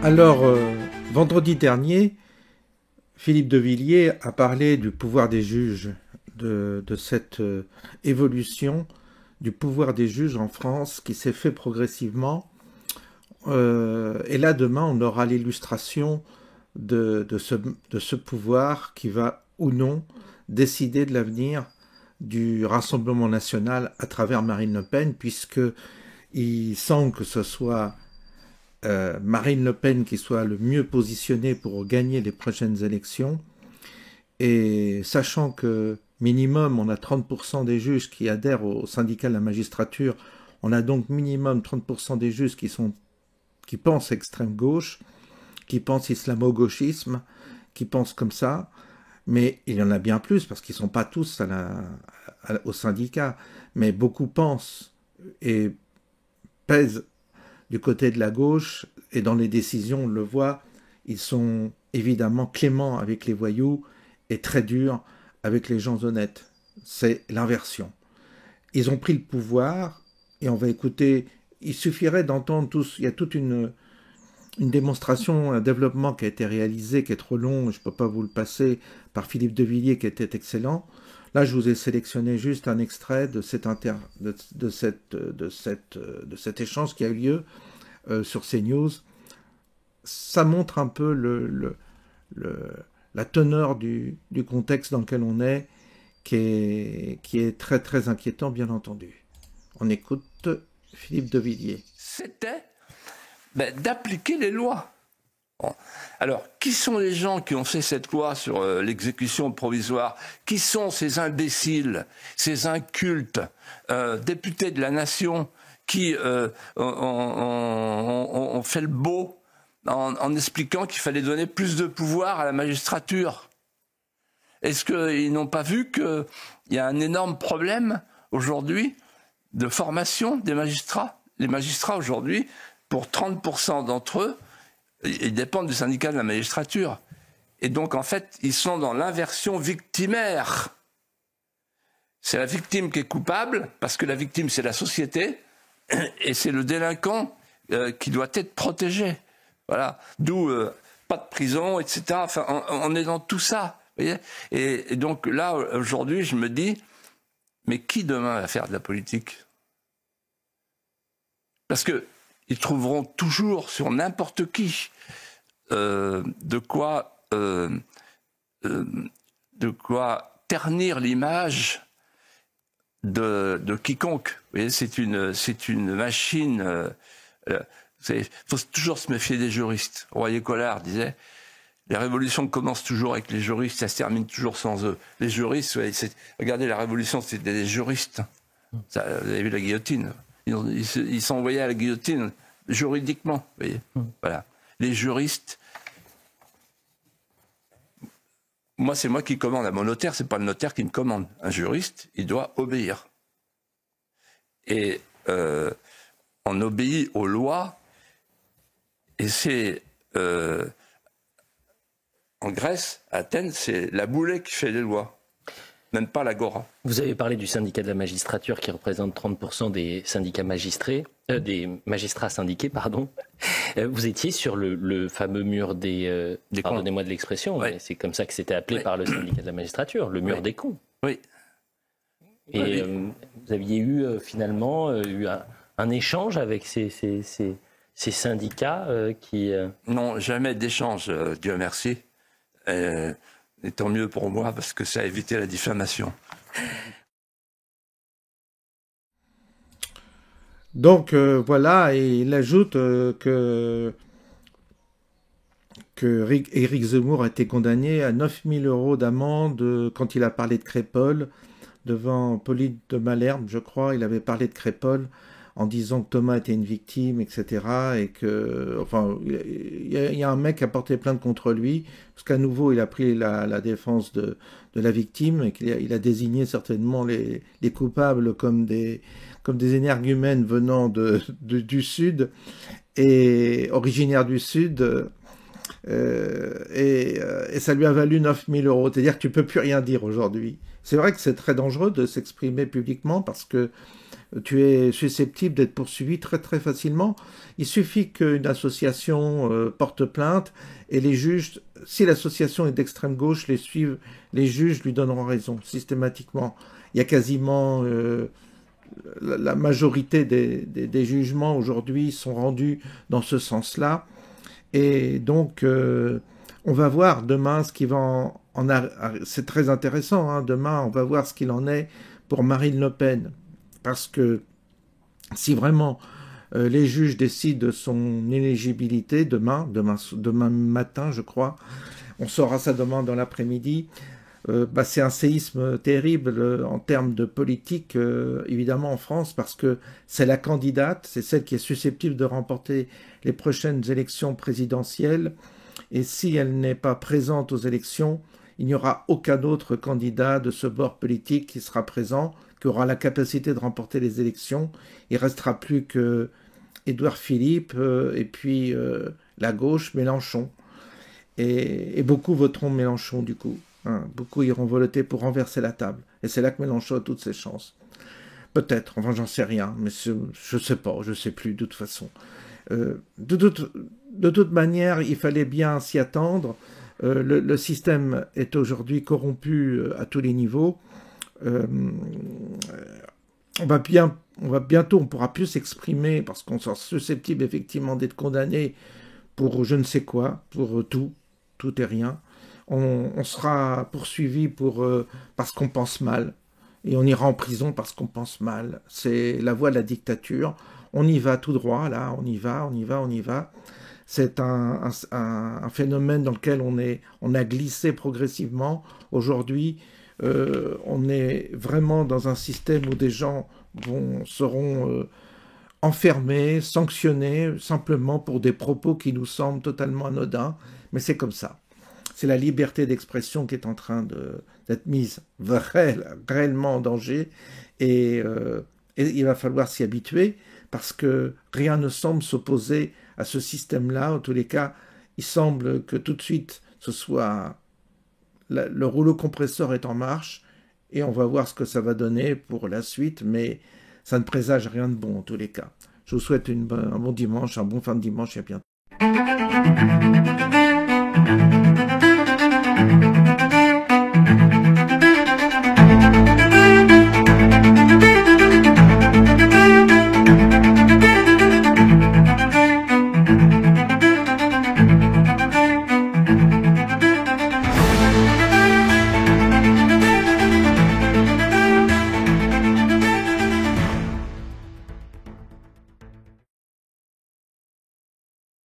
Alors, vendredi dernier, Philippe de Villiers a parlé du pouvoir des juges, de cette évolution du pouvoir des juges en France qui s'est fait progressivement. Et là, demain, on aura l'illustration de ce pouvoir qui va ou non décider de l'avenir du Rassemblement national à travers Marine Le Pen, puisqu'il semble que ce soit Marine Le Pen qui soit le mieux positionnée pour gagner les prochaines élections. Et sachant que minimum, on a 30% des juges qui adhèrent au syndicat de la magistrature, on a donc minimum 30% des juges qui pensent extrême gauche, qui pensent islamo-gauchisme, qui pensent comme ça, mais il y en a bien plus, parce qu'ils ne sont pas tous au syndicat, mais beaucoup pensent et pèsent du côté de la gauche, et dans les décisions, on le voit, ils sont évidemment cléments avec les voyous et très durs avec les gens honnêtes. C'est l'inversion. Ils ont pris le pouvoir, et on va écouter, il suffirait d'entendre tous, il y a toute une démonstration, un développement qui a été réalisé, qui est trop long, je ne peux pas vous le passer, par Philippe de Villiers, qui était excellent. Là, je vous ai sélectionné juste un extrait de cet échange qui a eu lieu sur CNews. Ça montre un peu la teneur du contexte dans lequel on est, qui est très très inquiétant, bien entendu. On écoute Philippe de Villiers. C'était d'appliquer les lois. Bon. Alors, qui sont les gens qui ont fait cette loi sur l'exécution provisoire? Qui sont ces imbéciles, ces incultes députés de la nation qui ont fait le beau en expliquant qu'il fallait donner plus de pouvoir à la magistrature? Est-ce qu'ils n'ont pas vu qu'il y a un énorme problème aujourd'hui de formation des magistrats? Les magistrats aujourd'hui, pour 30% d'entre eux, ils dépendent du syndicat de la magistrature. Et donc, en fait, ils sont dans l'inversion victimaire. C'est la victime qui est coupable, parce que la victime, c'est la société, et c'est le délinquant qui doit être protégé. Voilà. D'où pas de prison, etc. Enfin, on est dans tout ça. Vous voyez, et donc là, aujourd'hui, je me dis, mais qui demain va faire de la politique? Parce que ils trouveront toujours sur n'importe qui de quoi ternir l'image de quiconque. Vous voyez, c'est une machine. Il faut toujours se méfier des juristes. Royer-Collard disait, les révolutions commencent toujours avec les juristes, ça se termine toujours sans eux. Les juristes, regardez, la révolution, c'était des juristes. Ça, vous avez vu la guillotine. Ils sont envoyés à la guillotine juridiquement, vous voyez. Voilà. Les juristes, moi, c'est moi qui commande à mon notaire, c'est pas le notaire qui me commande. Un juriste, il doit obéir. Et on obéit aux lois, et c'est en Grèce, à Athènes, c'est la boulée qui fait les lois. Même pas l'agora. Vous avez parlé du syndicat de la magistrature qui représente 30% des syndicats des magistrats syndiqués, pardon. Vous étiez sur le fameux mur des pardonnez-moi de l'expression, ouais. Mais c'est comme ça que c'était appelé par le syndicat de la magistrature, le mur des cons. Oui. Et vous aviez eu finalement un échange avec ces syndicats qui... Non, jamais d'échange, Dieu merci. Et tant mieux pour moi, parce que ça a évité la diffamation. Donc voilà, et il ajoute que Éric Zemmour a été condamné à 9 000 € d'amende quand il a parlé de Crépol devant Pauline de Malherbe, je crois. Il avait parlé de Crépol en disant que Thomas était une victime, etc. Et que, enfin, il y a un mec qui a porté plainte contre lui, parce qu'à nouveau, il a pris la défense de la victime, et qu'il a désigné certainement les coupables comme des énergumènes venant du Sud, et originaires du Sud, et ça lui a valu 9 000 euros. C'est-à-dire que tu peux plus rien dire aujourd'hui. C'est vrai que c'est très dangereux de s'exprimer publiquement parce que tu es susceptible d'être poursuivi très très facilement. Il suffit qu'une association porte plainte et les juges, si l'association est d'extrême gauche, les juges lui donneront raison systématiquement. Il y a quasiment la majorité des jugements aujourd'hui sont rendus dans ce sens-là. Et donc, on va voir demain ce qui va c'est très intéressant, hein, demain, on va voir ce qu'il en est pour Marine Le Pen. Parce que si vraiment les juges décident de son éligibilité demain matin, je crois, on saura ça demain dans l'après-midi, c'est un séisme terrible en termes de politique, évidemment en France, parce que c'est la candidate, c'est celle qui est susceptible de remporter les prochaines élections présidentielles, et si elle n'est pas présente aux élections, il n'y aura aucun autre candidat de ce bord politique qui sera présent, qui aura la capacité de remporter les élections. Il ne restera plus que Édouard Philippe et puis la gauche, Mélenchon. Et beaucoup voteront Mélenchon du coup. Hein. Beaucoup iront voter pour renverser la table. Et c'est là que Mélenchon a toutes ses chances. Peut-être, enfin j'en sais rien, mais je ne sais pas, je ne sais plus de toute façon. De toute manière, il fallait bien s'y attendre. Le système est aujourd'hui corrompu à tous les niveaux. On ne pourra plus s'exprimer parce qu'on sera susceptible effectivement d'être condamné pour je ne sais quoi, pour tout et rien. On sera poursuivi parce qu'on pense mal et on ira en prison parce qu'on pense mal. C'est la voie de la dictature. On y va tout droit, là, on y va. C'est un phénomène dans lequel on a glissé progressivement. Aujourd'hui, on est vraiment dans un système où des gens seront enfermés, sanctionnés, simplement pour des propos qui nous semblent totalement anodins. Mais c'est comme ça. C'est la liberté d'expression qui est en train d'être mise réellement en danger. Et il va falloir s'y habituer parce que rien ne semble s'opposer à ce système-là. En tous les cas, il semble que tout de suite, ce soit le rouleau compresseur est en marche et on va voir ce que ça va donner pour la suite, mais ça ne présage rien de bon en tous les cas. Je vous souhaite un bon dimanche, un bon fin de dimanche et à bientôt.